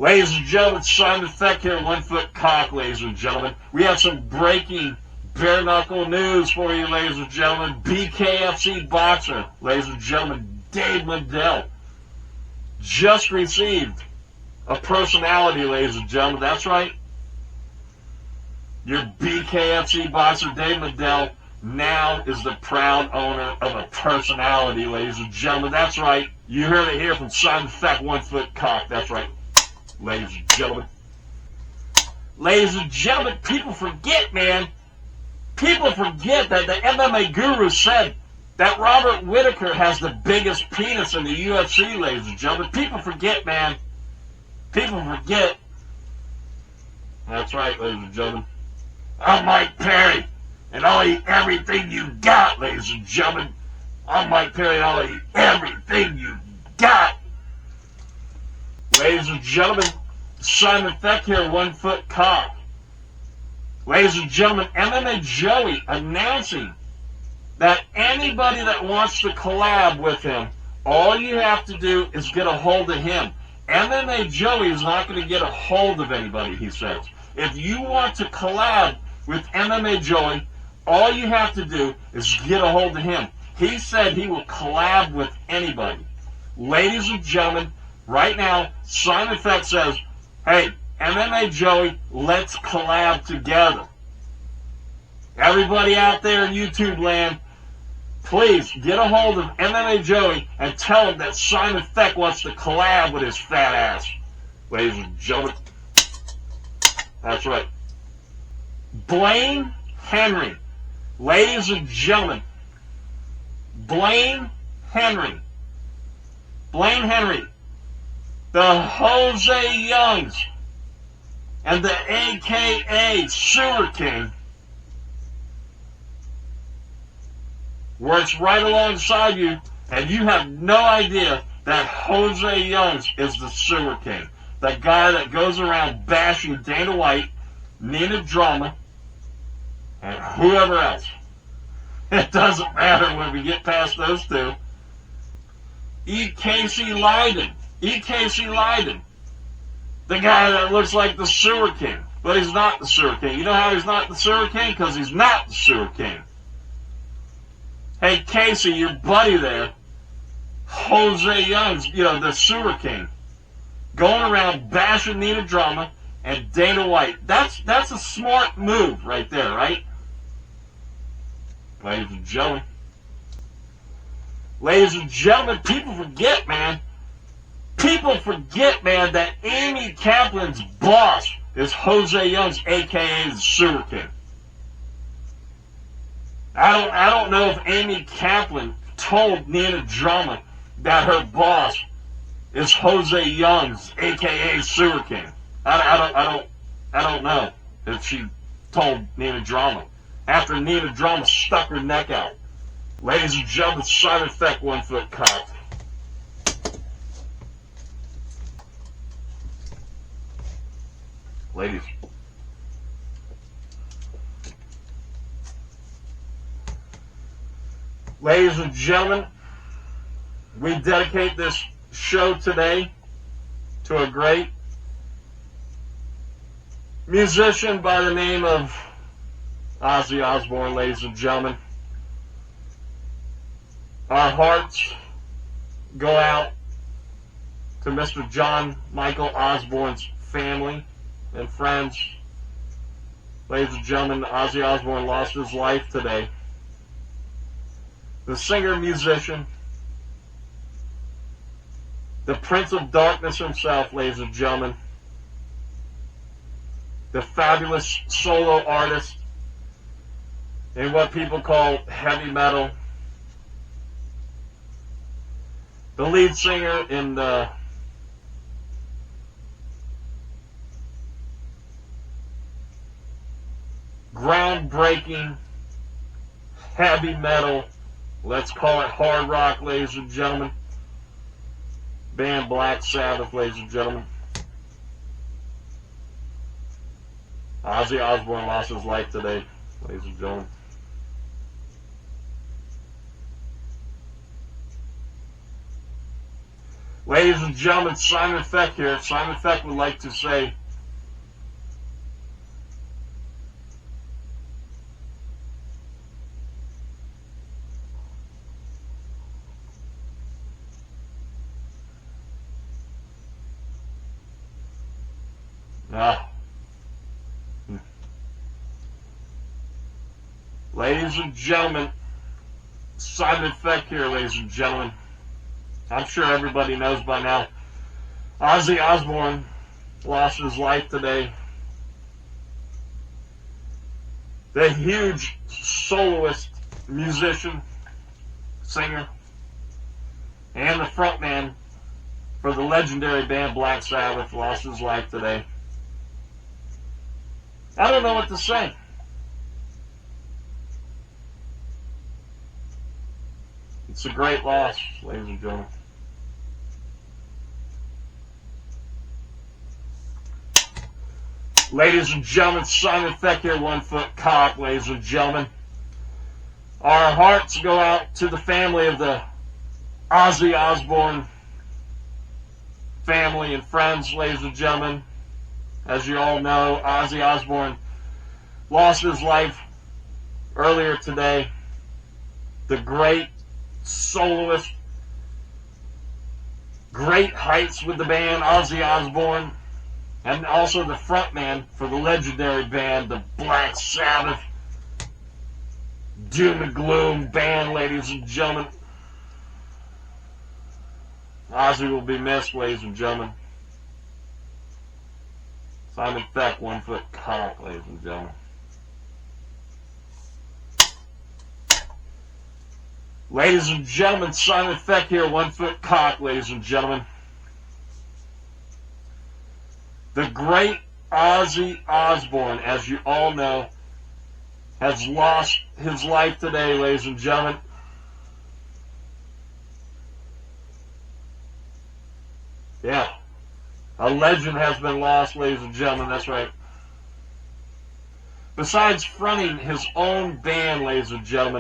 Ladies and gentlemen, Simon Feck here, 1 Foot Cock, ladies and gentlemen. We have some breaking bare knuckle news for you, ladies and gentlemen. BKFC boxer, ladies and gentlemen, David Mundell, just received a personality, ladies and gentlemen. That's right. Your BKFC boxer, David Mundell, now is the proud owner of a personality, ladies and gentlemen. That's right. You heard it here from Simon Feck, 1 Foot Cock. That's right. Ladies and gentlemen. Ladies and gentlemen, people forget, man. People forget that the MMA Guru said that Robert Whittaker has the biggest penis in the UFC, ladies and gentlemen. People forget, man. People forget. That's right, ladies and gentlemen. I'm Mike Perry, and I'll eat everything you got, ladies and gentlemen. I'm Mike Perry, and I'll eat everything you got. Ladies and gentlemen, Simon Feck here, 1 Foot Cock. Ladies and gentlemen, MMA Joey announcing that anybody that wants to collab with him, all you have to do is get a hold of him. MMA Joey is not going to get a hold of anybody, he says. If you want to collab with MMA Joey, all you have to do is get a hold of him. He said he will collab with anybody. Ladies and gentlemen, right now, Simon Feck says, hey, MMA Joey, let's collab together. Everybody out there in YouTube land, please get a hold of MMA Joey and tell him that Simon Feck wants to collab with his fat ass. Ladies and gentlemen, that's right. Blaine Henry. Ladies and gentlemen, Blaine Henry. Blaine Henry. The Jose Youngs and the AKA Sewer King works right alongside you, and you have no idea that Jose Youngs is the Sewer King. The guy that goes around bashing Dana White, Nina Drama, and whoever else. It doesn't matter when we get past those two. Casey Leydon. Casey Leydon. The guy that looks like the Sewer King. But he's not the Sewer King. You know how he's not the Sewer King? Because he's not the Sewer King. Hey, Casey, your buddy there, Jose Youngs, you know, the Sewer King, going around bashing Nina Drama and Dana White. That's a smart move right there, right? Ladies and gentlemen. Ladies and gentlemen, people forget, man. People forget, man, that Amy Kaplan's boss is Jose Youngs, a.k.a. the Sewer King. I don't know if Amy Kaplan told Nina Drama that her boss is Jose Youngs, a.k.a. Sewer King. I don't know if she told Nina Drama after Nina Drama stuck her neck out. Ladies and gentlemen, Simon Feck, 1 Foot Cock. Ladies. Ladies and gentlemen, we dedicate this show today to a great musician by the name of Ozzy Osbourne, ladies and gentlemen. Our hearts go out to Mr. John Michael Osbourne's family and friends. Ladies and gentlemen, Ozzy Osbourne lost his life today. The singer-musician, the Prince of Darkness himself, ladies and gentlemen, the fabulous solo artist in what people call heavy metal, the lead singer in the groundbreaking heavy metal, let's call it hard rock, ladies and gentlemen, band Black Sabbath, ladies and gentlemen. Ozzy Osbourne lost his life today, ladies and gentlemen. Ladies and gentlemen, Simon Feck here. Simon Feck would like to say, ladies and gentlemen, Simon Feck here, ladies and gentlemen. I'm sure everybody knows by now, Ozzy Osbourne lost his life today. The huge soloist, musician, singer, and the frontman for the legendary band Black Sabbath lost his life today. I don't know what to say. It's a great loss, ladies and gentlemen. Ladies and gentlemen, Simon Feck here, 1 foot cock, ladies and gentlemen. Our hearts go out to the family of the Ozzy Osbourne family and friends, ladies and gentlemen. As you all know, Ozzy Osbourne lost his life earlier today. The great soloist, great heights with the band, Ozzy Osbourne, and also the frontman for the legendary band, the Black Sabbath, doom and gloom band, ladies and gentlemen. Ozzy will be missed, ladies and gentlemen. Simon Feck, 1 foot cock, ladies and gentlemen. Ladies and gentlemen, Simon Feck here, 1 foot cock, ladies and gentlemen. The great Ozzy Osbourne, as you all know, has lost his life today, ladies and gentlemen. Yeah, a legend has been lost, ladies and gentlemen, that's right. Besides fronting his own band, ladies and gentlemen,